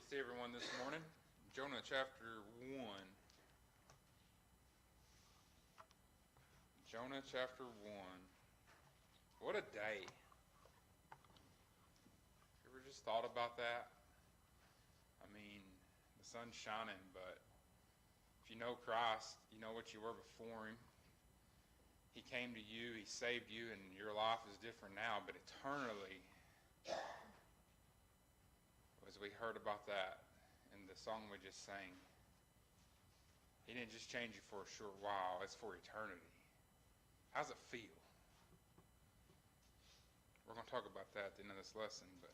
to see everyone this morning. Jonah chapter 1. Jonah chapter 1. What a day. You ever just thought about that? I mean, the sun's shining, but if you know Christ, you know what you were before him. He came to you, he saved you, and your life is different now, but eternally, as we heard about that in the song we just sang, he didn't just change you for a short while, it's for eternity. How's it feel? We're going to talk about that at the end of this lesson, but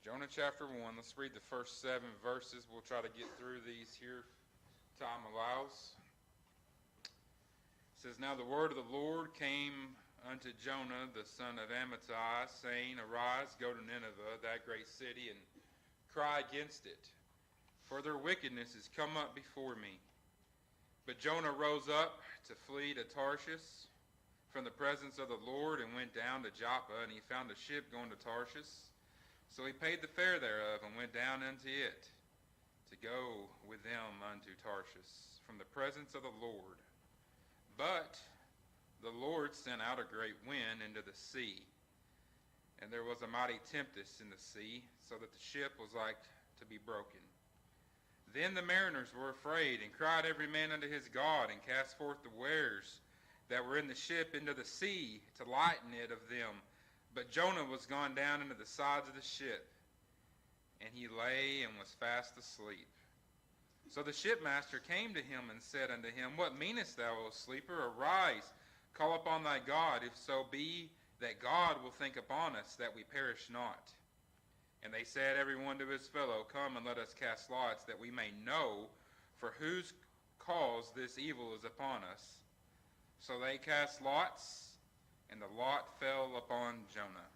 Jonah chapter 1, let's read the first 7 verses. We'll try to get through these here, time allows. It says, Now the word of the Lord came unto Jonah, the son of Amittai, saying, Arise, go to Nineveh, that great city, and cry against it, for their wickedness is come up before me. But Jonah rose up to flee to Tarshish from the presence of the Lord, and went down to Joppa, and he found a ship going to Tarshish. So he paid the fare thereof, and went down unto it, to go with them unto Tarshish from the presence of the Lord. But the Lord sent out a great wind into the sea, and there was a mighty tempest in the sea, so that the ship was like to be broken. Then the mariners were afraid, and cried every man unto his God, and cast forth the wares that were in the ship into the sea, to lighten it of them. But Jonah was gone down into the sides of the ship, and he lay and was fast asleep. So the shipmaster came to him and said unto him, What meanest thou, O sleeper? Arise, call upon thy God, if so be that God will think upon us, that we perish not. And they said every one to his fellow, Come and let us cast lots, that we may know for whose cause this evil is upon us. So they cast lots, and the lot fell upon Jonah.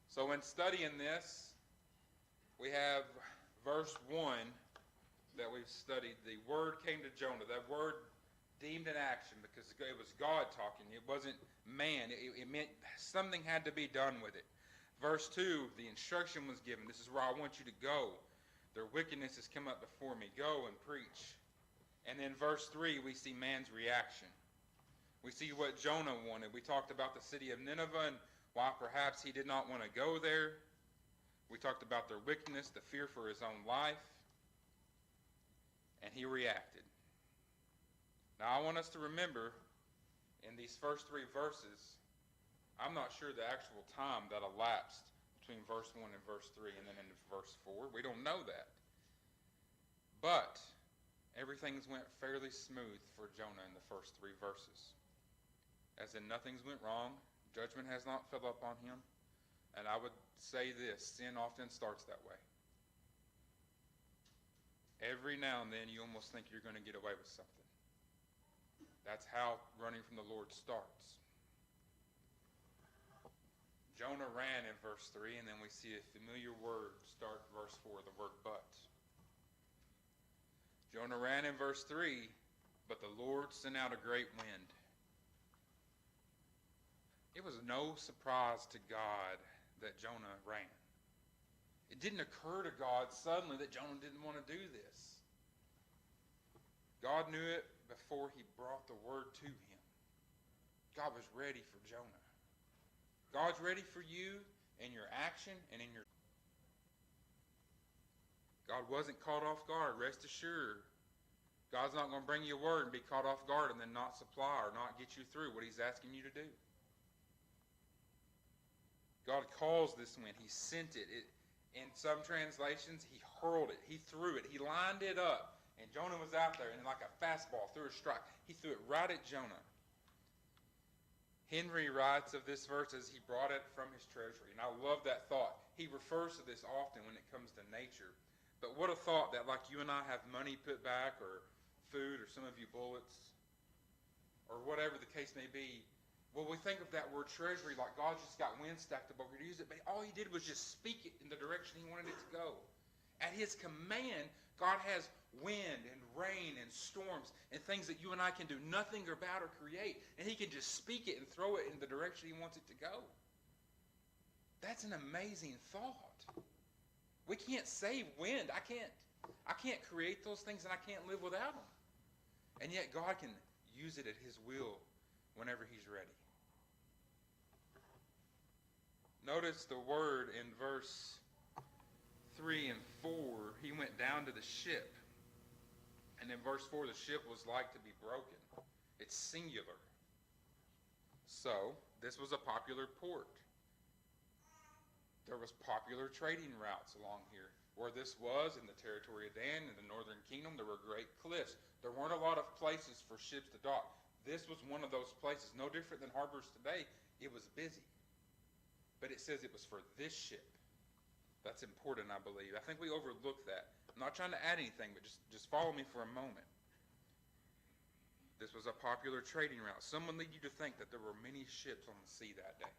So in studying this, we have verse 1 that we've studied. The word came to Jonah. That word deemed an action because it was God talking. It wasn't man. It meant something had to be done with it. Verse 2, the instruction was given. This is where I want you to go. Their wickedness has come up before me. Go and preach. And then verse 3, we see man's reaction. We see what Jonah wanted. We talked about the city of Nineveh and why perhaps he did not want to go there. We talked about their wickedness, the fear for his own life. And he reacted. Now I want us to remember in these first 3 verses, I'm not sure the actual time that elapsed between verse 1 and verse 3 and then into verse 4. We don't know that. But everything's went fairly smooth for Jonah in the first 3 verses. As in nothing's went wrong. Judgment has not fell upon him. And I would say this, sin often starts that way. Every now and then you almost think you're going to get away with something. That's how running from the Lord starts. Jonah ran in verse 3, and then we see a familiar word start verse 4, the word but. Jonah ran in verse 3, but the Lord sent out a great wind. It was no surprise to God that Jonah ran. It didn't occur to God suddenly that Jonah didn't want to do this. God knew it before he brought the word to him. God was ready for Jonah. God's ready for you in your action and in your... God wasn't caught off guard, rest assured. God's not going to bring you a word and be caught off guard and then not supply or not get you through what he's asking you to do. God caused this wind. He sent it. In some translations, he hurled it. He threw it. He lined it up. And Jonah was out there and like a fastball, threw a strike. He threw it right at Jonah. Henry writes of this verse as he brought it from his treasury. And I love that thought. He refers to this often when it comes to nature. But what a thought that like you and I have money put back or food or some of you bullets or whatever the case may be. Well, we think of that word treasury like God just got wind stacked up over here to use it. But all he did was just speak it in the direction he wanted it to go. At his command, God has wind and rain and storms and things that you and I can do nothing about or create. And he can just speak it and throw it in the direction he wants it to go. That's an amazing thought. We can't save wind. I can't create those things, and I can't live without them. And yet God can use it at His will whenever He's ready. Notice the word in verse 3 and 4. He went down to the ship. And in verse 4, the ship was like to be broken. It's singular. So, this was a popular port. There was popular trading routes along here. Where this was, in the territory of Dan, in the northern kingdom, there were great cliffs. There weren't a lot of places for ships to dock. This was one of those places, no different than harbors today. It was busy. But it says it was for this ship. That's important, I believe. I think we overlook that. I'm not trying to add anything, but just follow me for a moment. This was a popular trading route. Some would lead you to think that there were many ships on the sea that day.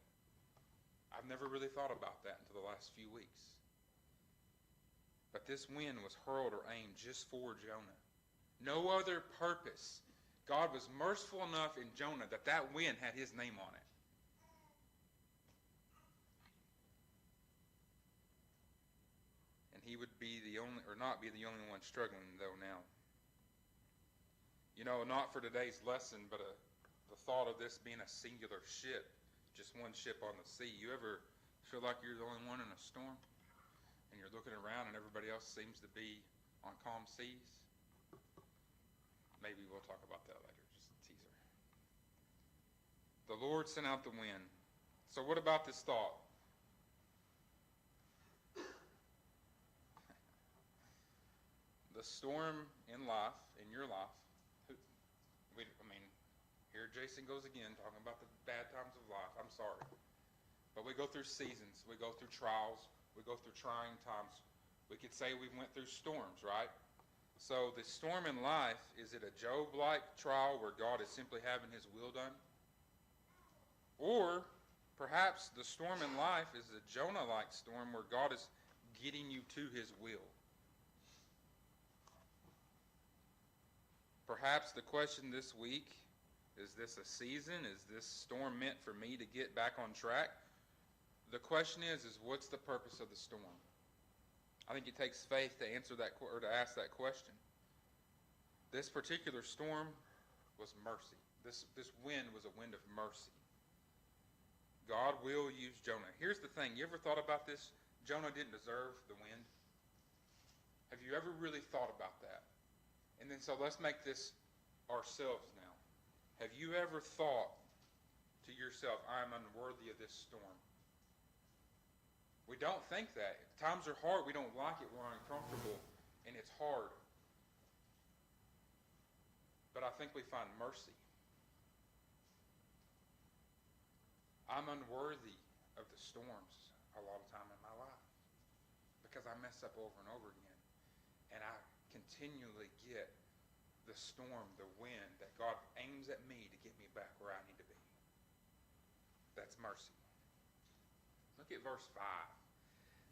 I've never really thought about that until the last few weeks. But this wind was hurled or aimed just for Jonah. No other purpose. God was merciful enough in Jonah that that wind had his name on it. And he would be the only, or not be the only one struggling though now. You know, not for today's lesson, but the thought of this being a singular ship, just one ship on the sea. You ever feel like you're the only one in a storm? And you're looking around and everybody else seems to be on calm seas? Maybe we'll talk about that later, just a teaser. The Lord sent out the wind. So what about this thought? The storm in life, in your life, here Jason goes again talking about the bad times of life. I'm sorry. But we go through seasons. We go through trials. We go through trying times. We could say we went through storms, right? So the storm in life, is it a Job-like trial where God is simply having His will done? Or perhaps the storm in life is a Jonah-like storm where God is getting you to His will. Perhaps the question this week, is this a season? Is this storm meant for me to get back on track? The question is what's the purpose of the storm? I think it takes faith to answer that, or to ask that question. This particular storm was mercy. This wind was a wind of mercy. God will use Jonah. Here's the thing. You ever thought about this? Jonah didn't deserve the wind. Have you ever really thought about that? And then so let's make this ourselves now. Have you ever thought to yourself, I'm unworthy of this storm? We don't think that. Times are hard. We don't like it. We're uncomfortable. And it's hard. But I think we find mercy. I'm unworthy of the storms a lot of time in my life. Because I mess up over and over again. And I continually get the storm, the wind that God aims at me to get me back where I need to be. That's mercy. Look at verse 5.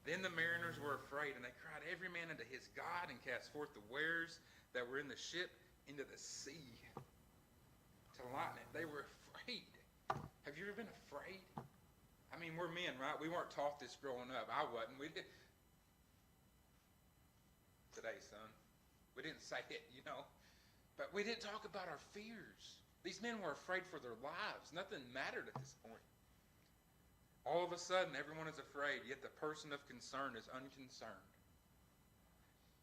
Then the mariners were afraid, and they cried every man unto his God, and cast forth the wares that were in the ship into the sea to lighten it. They were afraid. Have you ever been afraid? I mean, we're men, right? We weren't taught this growing up. I wasn't. We did. Today, son. We didn't say it, you know. But we didn't talk about our fears. These men were afraid for their lives. Nothing mattered at this point. All of a sudden, everyone is afraid, yet the person of concern is unconcerned.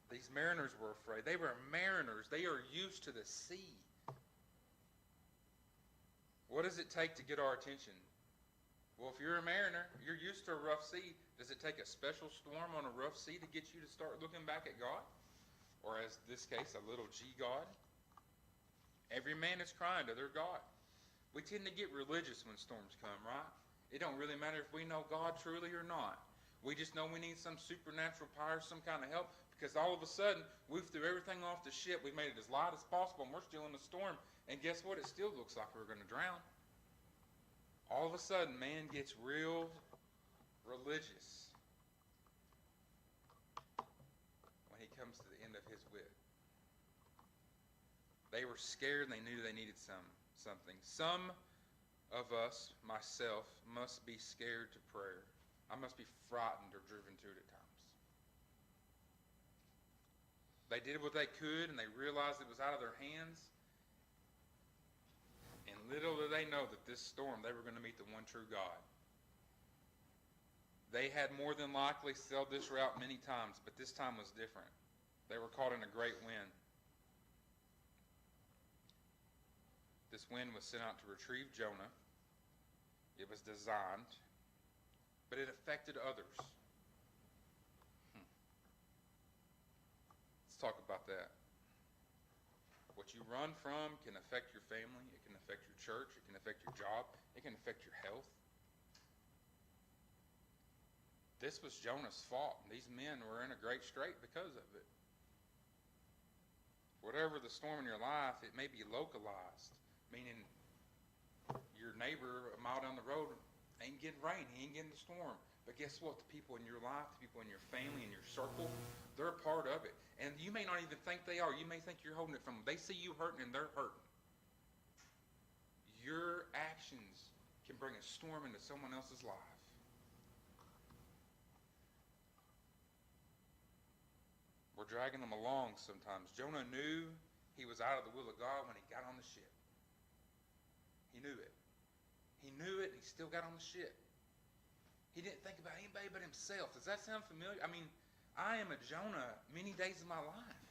These mariners were afraid. They were mariners. They are used to the sea. What does it take to get our attention? Well, if you're a mariner, you're used to a rough sea. Does it take a special storm on a rough sea to get you to start looking back at God? Or as this case, a little G God? Every man is crying to their God. We tend to get religious when storms come, right? It don't really matter if we know God truly or not. We just know we need some supernatural power, some kind of help, because all of a sudden, we've threw everything off the ship. We've made it as light as possible, and we're still in the storm. And guess what? It still looks like we're going to drown. All of a sudden, man gets real religious when he comes to the end of his wit. They were scared, and they knew they needed something. Some of us, myself, must be scared to prayer. I must be frightened or driven to it at times. They did what they could, and they realized it was out of their hands. And little did they know that this storm, they were going to meet the one true God. They had more than likely sailed this route many times, but this time was different. They were caught in a great wind. This wind was sent out to retrieve Jonah. It was designed, but it affected others. Let's talk about that. What you run from can affect your family. It can affect your church. It can affect your job. It can affect your health. This was Jonah's fault. These men were in a great strait because of it. Whatever the storm in your life, it may be localized, meaning your neighbor a mile down the road ain't getting rain, he ain't getting the storm. But guess what? The people in your life, the people in your family, in your circle, they're a part of it. And you may not even think they are. You may think you're holding it from them. They see you hurting and they're hurting. Your actions can bring a storm into someone else's life. We're dragging them along sometimes. Jonah knew he was out of the will of God when he got on the ship. He knew it. He knew it, and he still got on the ship. He didn't think about anybody but himself. Does that sound familiar? I mean, I am a Jonah many days of my life.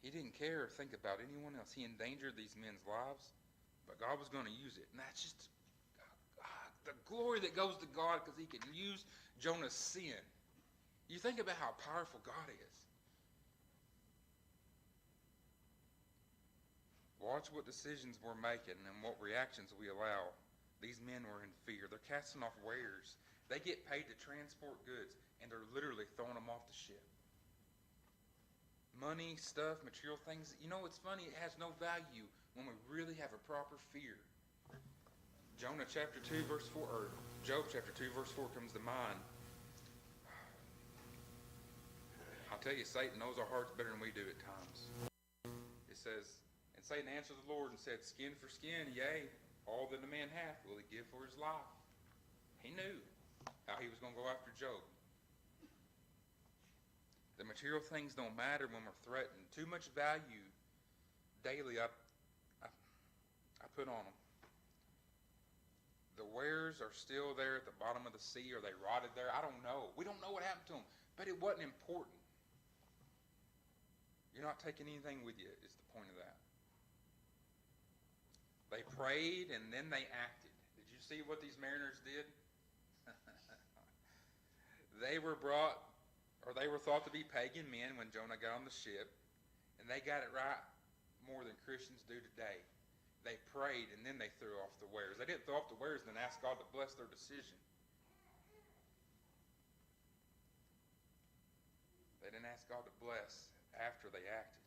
He didn't care or think about anyone else. He endangered these men's lives, but God was going to use it. And that's just the glory that goes to God, because he can use Jonah's sin. You think about how powerful God is. Watch what decisions we're making and what reactions we allow. These men were in fear. They're casting off wares. They get paid to transport goods, and they're literally throwing them off the ship. Money, stuff, material things. You know, it's funny. It has no value when we really have a proper fear. Jonah chapter 2 verse 4, or Job chapter 2 verse 4 comes to mind. I'll tell you, Satan knows our hearts better than we do at times. It says, and Satan answered the Lord and said, skin for skin, yea, all that a man hath will he give for his life. He knew how he was going to go after Job. The material things don't matter when we're threatened. Too much value daily I put on them. The wares are still there at the bottom of the sea, or they rotted there. I don't know. We don't know what happened to them, but it wasn't important. You're not taking anything with you is the point of that. They prayed and then they acted. Did you see what these mariners did? They were thought to be pagan men when Jonah got on the ship, and they got it right more than Christians do today. They prayed and then they threw off the wares. They didn't throw off the wares and then ask God to bless their decision. They didn't ask God to bless after they acted.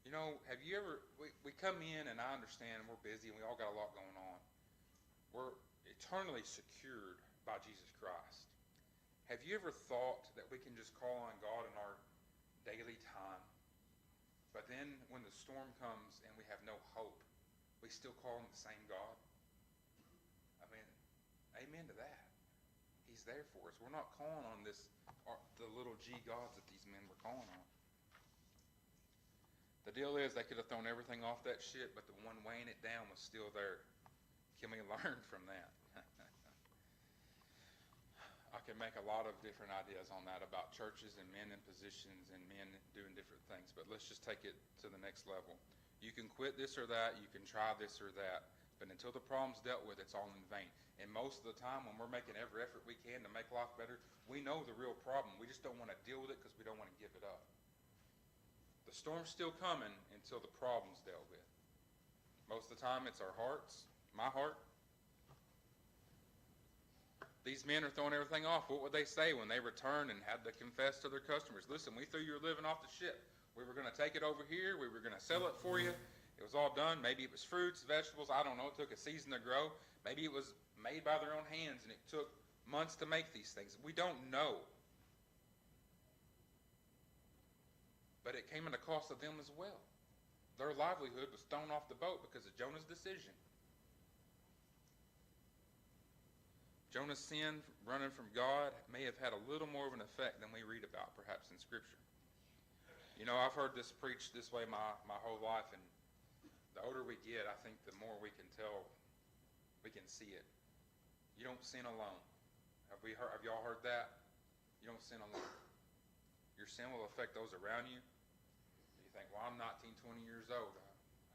You know, have you ever, we come in, and I understand we're busy and we all got a lot going on. We're eternally secured by Jesus Christ. Have you ever thought that we can just call on God in our daily time, but then when the storm comes and we have no hope, we still call on the same God? I mean, amen to that. He's there for us. We're not calling on the little g gods that these men were calling on. The deal is, they could have thrown everything off that ship, but the one weighing it down was still there. Can we learn from that? I can make a lot of different ideas on that about churches and men in positions and men doing different things, but let's just take it to the next level. You can quit this or that, you can try this or that, but until the problem's dealt with, it's all in vain. And most of the time when we're making every effort we can to make life better, we know the real problem. We just don't want to deal with it because we don't want to give it up. The storm's still coming until the problem's dealt with. Most of the time it's our hearts, my heart. These men are throwing everything off. What would they say when they returned and had to confess to their customers? Listen, we threw your living off the ship. We were going to take it over here. We were going to sell it for you. It was all done. Maybe it was fruits, vegetables. I don't know. It took a season to grow. Maybe it was made by their own hands and it took months to make these things. We don't know. But it came at a cost of them as well. Their livelihood was thrown off the boat because of Jonah's decision. Jonah's sin, running from God, may have had a little more of an effect than we read about, perhaps, in Scripture. You know, I've heard this preached this way my whole life, and the older we get, I think the more we can tell, we can see it. You don't sin alone. Have y'all heard that? You don't sin alone. Your sin will affect those around you. You think, well, I'm 19, 20 years old.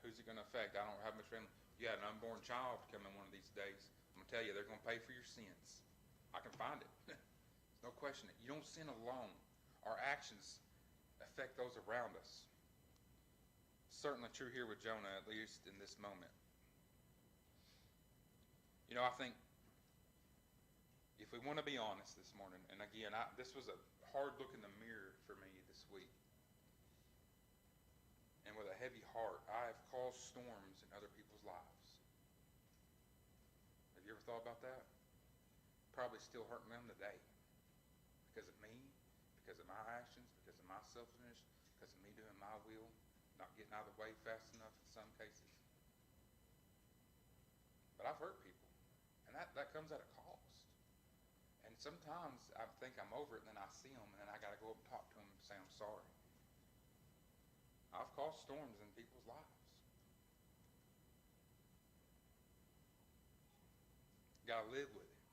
Who's it going to affect? I don't have much family. You had an unborn child coming one of these days. I'm going to tell you, they're going to pay for your sins. I can find it. There's no question. You don't sin alone. Our actions affect those around us. Certainly true here with Jonah, at least in this moment. You know, I think if we want to be honest this morning, and again, this was a hard look in the mirror for me this week. And with a heavy heart, I have caused storms in other people's lives. Have you ever thought about that? Probably still hurting them today. Because of me, because of my actions, because of my selfishness, because of me doing my will, not getting out of the way fast enough in some cases. But I've hurt people. And that comes at a cost. And sometimes I think I'm over it, and then I see them, and then I got to go up and talk to them and say I'm sorry. I've caused storms in people's lives. Got to live with it.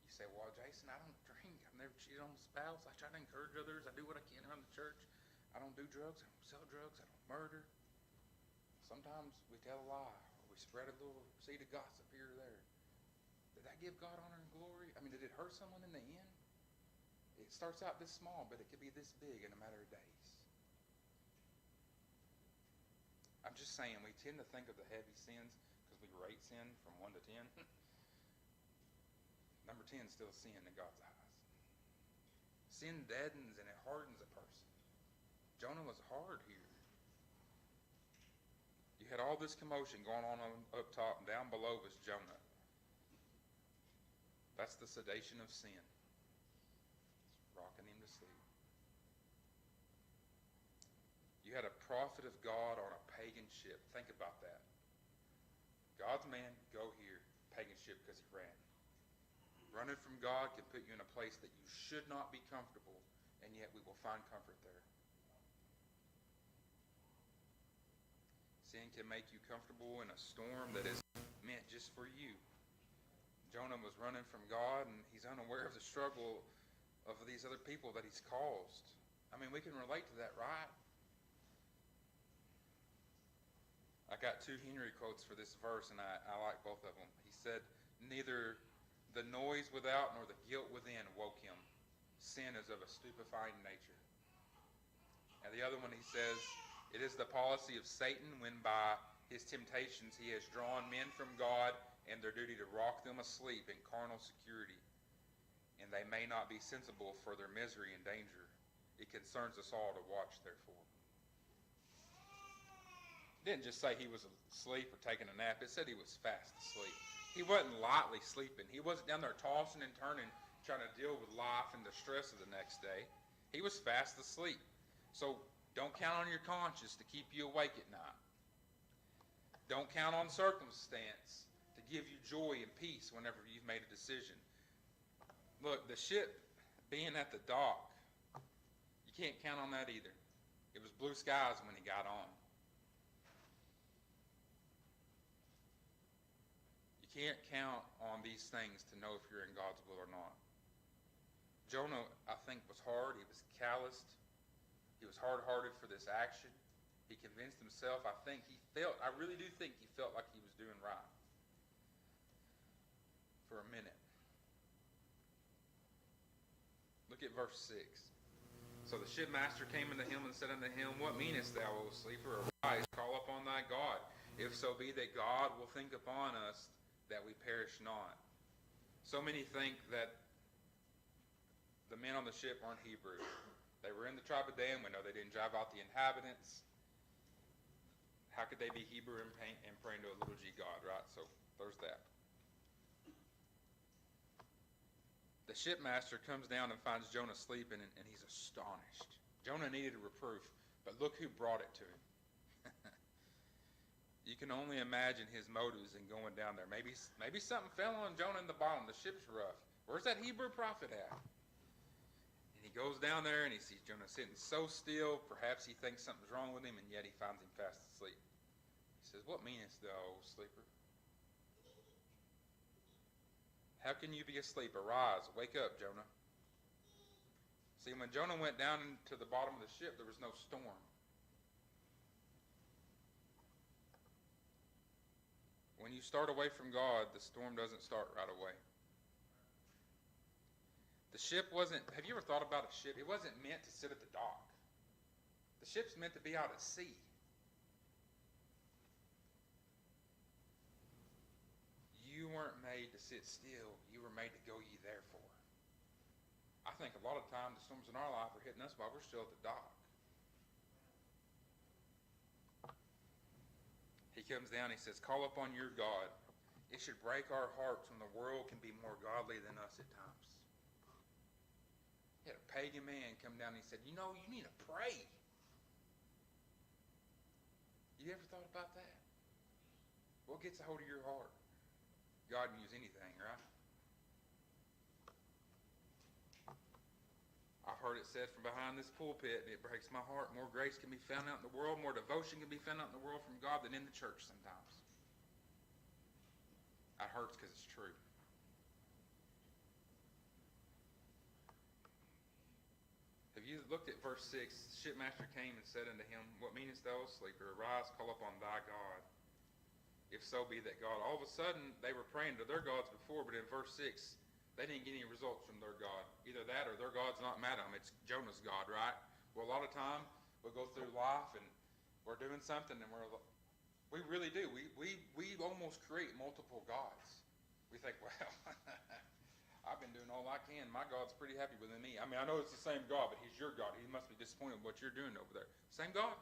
You say, well, Jason, I don't drink. I've never cheated on a spouse. I try to encourage others. I do what I can around the church. I don't do drugs. I don't sell drugs. I don't murder. Sometimes we tell a lie, or we spread a little seed of gossip here or there. Did that give God honor and glory? I mean, did it hurt someone in the end? It starts out this small, but it could be this big in a matter of days. I'm just saying, we tend to think of the heavy sins because we rate sin from 1 to 10. Number 10 is still sin in God's eyes. Sin deadens and it hardens a person. Jonah was hard here. You had all this commotion going on up top, and down below was Jonah. That's the sedation of sin. It's rocking him to sleep. You had a prophet of God on a pagan ship. Think about that. God's man, go here. Pagan ship because he ran. Running from God can put you in a place that you should not be comfortable, and yet we will find comfort there. Sin can make you comfortable in a storm that is meant just for you. Jonah was running from God, and he's unaware of the struggle of these other people that he's caused. I mean, we can relate to that, right? I got 2 Henry quotes for this verse, and I like both of them. He said, neither the noise without nor the guilt within woke him. Sin is of a stupefying nature. And the other one, he says, it is the policy of Satan when by his temptations he has drawn men from God and their duty to rock them asleep in carnal security, and they may not be sensible for their misery and danger. It concerns us all to watch, therefore. It didn't just say he was asleep or taking a nap. It said he was fast asleep. He wasn't lightly sleeping. He wasn't down there tossing and turning, trying to deal with life and the stress of the next day. He was fast asleep. So don't count on your conscience to keep you awake at night. Don't count on circumstance to give you joy and peace whenever you've made a decision. Look, the ship being at the dock, you can't count on that either. It was blue skies when he got on. You can't count on these things to know if you're in God's will or not. Jonah, I think, was hard. He was calloused. He was hard-hearted for this action. He convinced himself, I really do think he felt like he was doing right for a minute. Look at verse 6. So the shipmaster came unto him and said unto him, what meanest thou, O sleeper? Arise, call upon thy God, if so be that God will think upon us that we perish not. So many think that the men on the ship aren't Hebrew. They were in the tribe of Dan. We know they didn't drive out the inhabitants. How could they be Hebrew and praying to a little g God, right? So there's that. The The shipmaster comes down and finds Jonah sleeping, and he's astonished. Jonah needed a reproof, but look who brought it to him. You can only imagine his motives in going down there. Maybe something fell on Jonah in the bottom. The ship's rough. Where's that Hebrew prophet at? And he goes down there and he sees Jonah sitting so still. Perhaps he thinks something's wrong with him, and yet he finds him fast asleep. He says, "What meanest thou, O sleeper? How can you be asleep? Arise, wake up, Jonah." See, when Jonah went down to the bottom of the ship, there was no storm. When you start away from God, the storm doesn't start right away. The ship wasn't, have you ever thought about a ship? It wasn't meant to sit at the dock. The ship's meant to be out at sea. You weren't made to sit still. You were made to go ye therefore. I think a lot of times the storms in our life are hitting us while we're still at the dock. He comes down, he says, "Call upon your God." It should break our hearts when the world can be more godly than us at times. He had a pagan man come down and he said, "You know, you need to pray." You ever thought about that? What gets a hold of your heart? God can use anything, right? I've heard it said from behind this pulpit, and it breaks my heart. More grace can be found out in the world, more devotion can be found out in the world from God than in the church sometimes. That hurts because it's true. Have you looked at verse 6? The shipmaster came and said unto him, "What meanest thou, sleeper? Arise, call upon thy God. If so be that God." All of a sudden, they were praying to their gods before, but in verse 6, they didn't get any results from their God. Either that or their God's not mad at them. It's Jonah's God, right? Well, a lot of time we'll go through life and we're doing something and we really do. We almost create multiple gods. We think, well, I've been doing all I can. My God's pretty happy with me. I mean, I know it's the same God, but he's your God. He must be disappointed with what you're doing over there. Same God.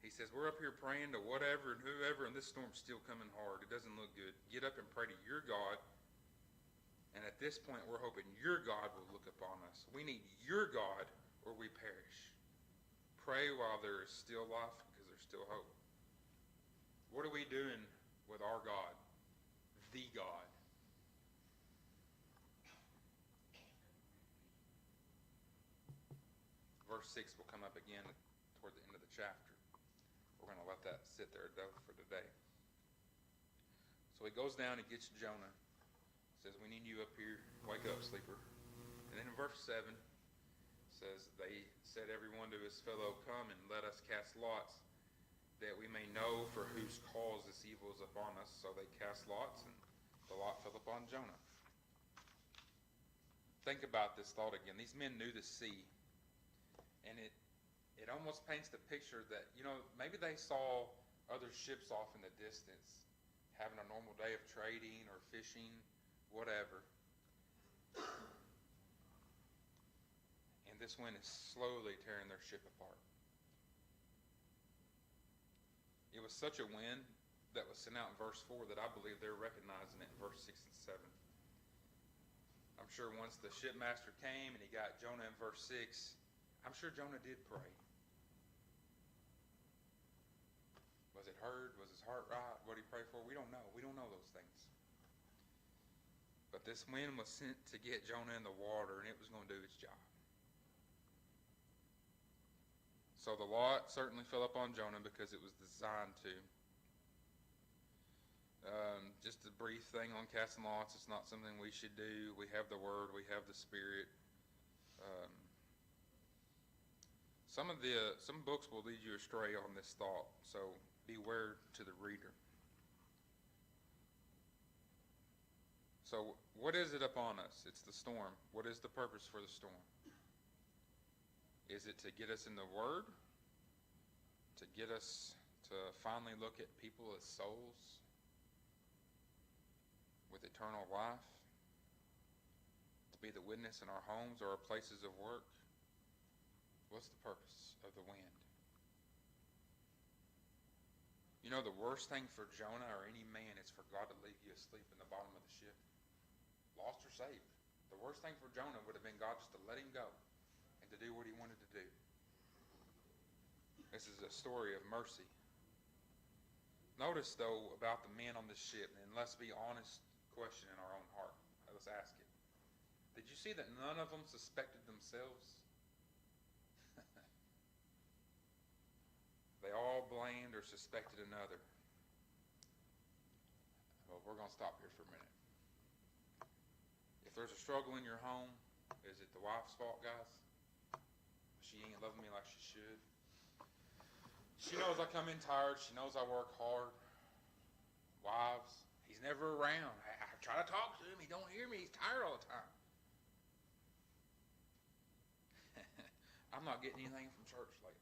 He says, we're up here praying to whatever and whoever, and this storm's still coming hard. It doesn't look good. Get up and pray to your God. And at this point, we're hoping your God will look upon us. We need your God or we perish. Pray while there is still life because there's still hope. What are we doing with our God? The God. Verse 6 will come up again toward the end of the chapter. We're going to let that sit there, though, for today. So he goes down and gets Jonah. Says, "We need you up here. Wake up, sleeper." And then in verse 7 says, "They said every one to his fellow, Come and let us cast lots, that we may know for whose cause this evil is upon us." So they cast lots, and the lot fell upon Jonah. Think about this thought again. These men knew the sea, and it almost paints the picture that, maybe they saw other ships off in the distance having a normal day of trading or fishing, whatever. And this wind is slowly tearing their ship apart. It was such a wind that was sent out in verse 4 that I believe they're recognizing it in verse 6 and 7. I'm sure once the shipmaster came and he got Jonah in verse 6, I'm sure Jonah did pray. Was it heard? Was his heart right? What did he pray for? We don't know. We don't know those things. But this wind was sent to get Jonah in the water, and it was going to do its job. So the lot certainly fell upon Jonah because it was designed to. Just a brief thing on casting lots. It's not something we should do. We have the Word. We have the Spirit. Some books will lead you astray on this thought, so beware to the reader. So what is it upon us? It's the storm. What is the purpose for the storm? Is it to get us in the Word? To get us to finally look at people as souls with eternal life? To be the witness in our homes or our places of work? What's the purpose of the wind? You know, the worst thing for Jonah or any man is for God to leave you asleep in the bottom of the ship, lost or saved. The worst thing for Jonah would have been God just to let him go and to do what he wanted to do. This is a story of mercy. Notice, though, about the men on this ship, and let's be honest, question in our own heart. Let's ask it. Did you see that none of them suspected themselves? They all blamed or suspected another. Well, we're going to stop here for a minute. If there's a struggle in your home, is it the wife's fault, guys? She ain't loving me like she should. She knows I come in tired. She knows I work hard. Wives, he's never around. I try to talk to him. He don't hear me. He's tired all the time. I'm not getting anything from church lately.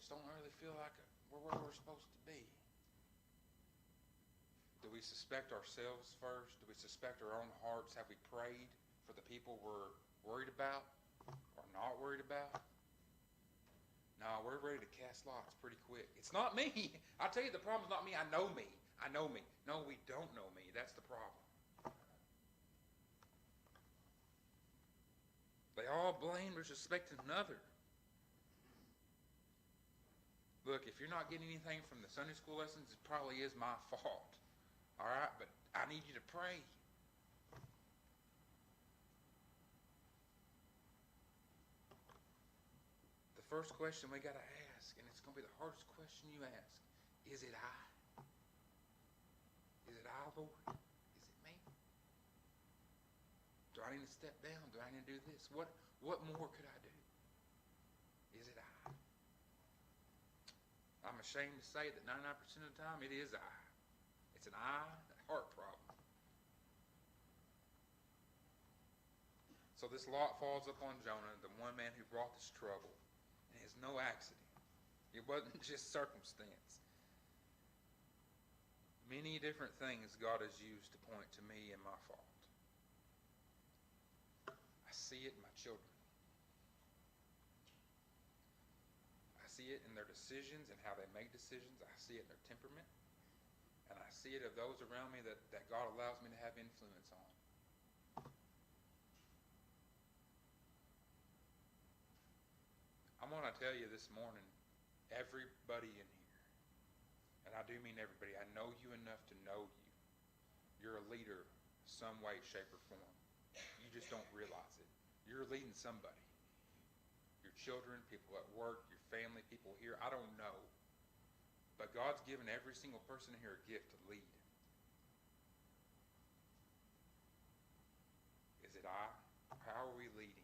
Just don't really feel like we're where we're supposed to be. Do we suspect ourselves first? Do we suspect our own hearts? Have we prayed for the people we're worried about or not worried about? No, we're ready to cast lots pretty quick. It's not me. I tell you, the problem's not me. I know me. I know me. No, we don't know me. That's the problem. They all blamed or suspected another. Look, if you're not getting anything from the Sunday school lessons, it probably is my fault. All right? But I need you to pray. The first question we got to ask, and it's going to be the hardest question you ask, is it I? Is it I, Lord? Is it me? Do I need to step down? Do I need to do this? What more could I do? Is it I? I'm ashamed to say that 99% of the time it is I. It's an I, a heart problem. So this lot falls upon Jonah, the one man who brought this trouble. And it's no accident. It wasn't just circumstance. Many different things God has used to point to me and my fault. I see it in my children. I see it in their decisions and how they make decisions. I see it in their temperament. And I see it of those around me that God allows me to have influence on. I want to tell you this morning, everybody in here, and I do mean everybody, I know you enough to know you. You're a leader some way, shape, or form. You just don't realize it. You're leading somebody. Your children, people at work, your family, people here, I don't know. But God's given every single person here a gift to lead. Is it I? How are we leading?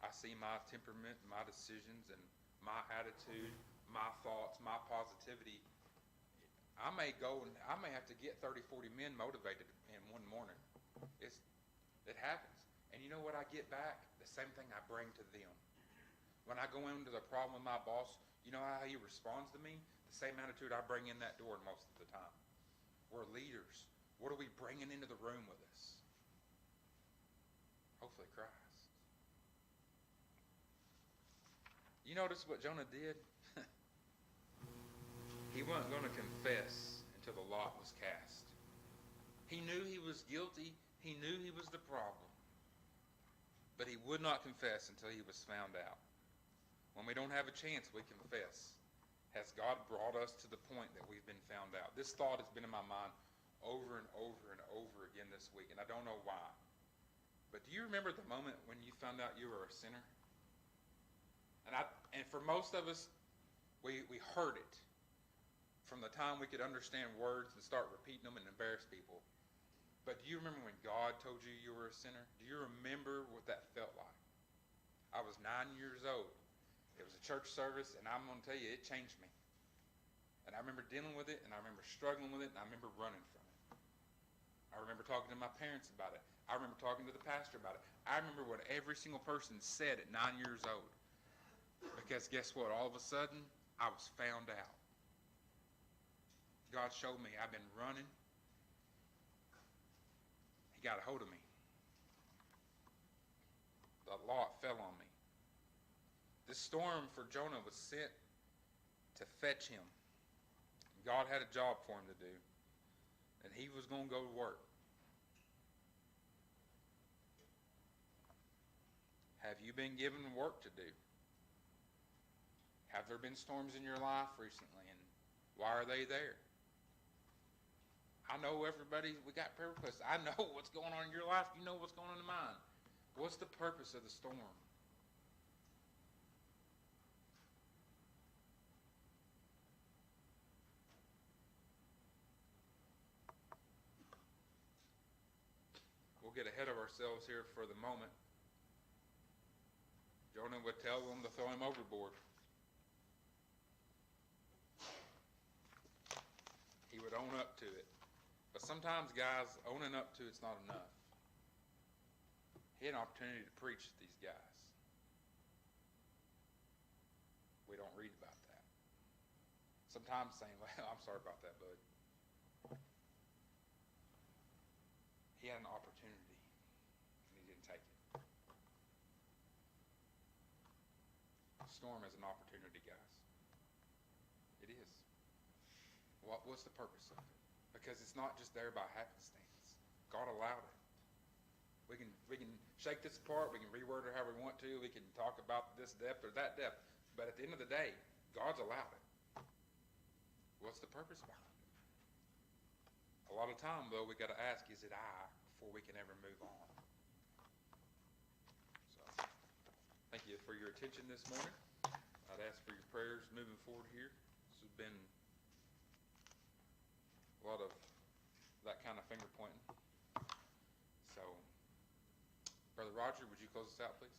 I see my temperament, my decisions, and my attitude, my thoughts, my positivity. I may have to get 30, 40 men motivated in one morning. It happens. And you know what I get back? The same thing I bring to them. When I go into the problem with my boss, you know how he responds to me? The same attitude I bring in that door most of the time. We're leaders. What are we bringing into the room with us? Hopefully Christ. You notice what Jonah did? He wasn't going to confess until the lot was cast. He knew he was guilty. He knew he was the problem. But he would not confess until he was found out. When we don't have a chance, we confess. Has God brought us to the point that we've been found out? This thought has been in my mind over and over and over again this week, and I don't know why. But do you remember the moment when you found out you were a sinner? And for most of us, we heard it from the time we could understand words and start repeating them and embarrass people. But do you remember when God told you you were a sinner? Do you remember what that felt like? I was 9 years old. It was a church service, and I'm going to tell you, it changed me. And I remember dealing with it, and I remember struggling with it, and I remember running from it. I remember talking to my parents about it. I remember talking to the pastor about it. I remember what every single person said at 9 years old. Because guess what? All of a sudden, I was found out. God showed me I've been running. He got a hold of me. The lot fell on me. This storm for Jonah was sent to fetch him. God had a job for him to do, and he was going to go to work. Have you been given work to do? Have there been storms in your life recently, and why are they there? I know everybody, we got prayer requests. I know what's going on in your life. You know what's going on in mine. What's the purpose of the storm? We'll get ahead of ourselves here for the moment. Jonah would tell them to throw him overboard. He would own up to it. But sometimes, guys, owning up to it's not enough. He had an opportunity to preach to these guys. We don't read about that. Sometimes saying, well, I'm sorry about that, bud. He had an opportunity, and he didn't take it. A storm is an opportunity, guys. It is. What's the purpose of it? Because it's not just there by happenstance. God allowed it. We can shake this apart. We can reword it however we want to. We can talk about this depth or that depth. But at the end of the day, God's allowed it. What's the purpose behind it? A lot of time, though, we got to ask, is it I, before we can ever move on? So, thank you for your attention this morning. I'd ask for your prayers moving forward here. This has been a lot of that kind of finger pointing. So, Brother Roger, would you close us out, please?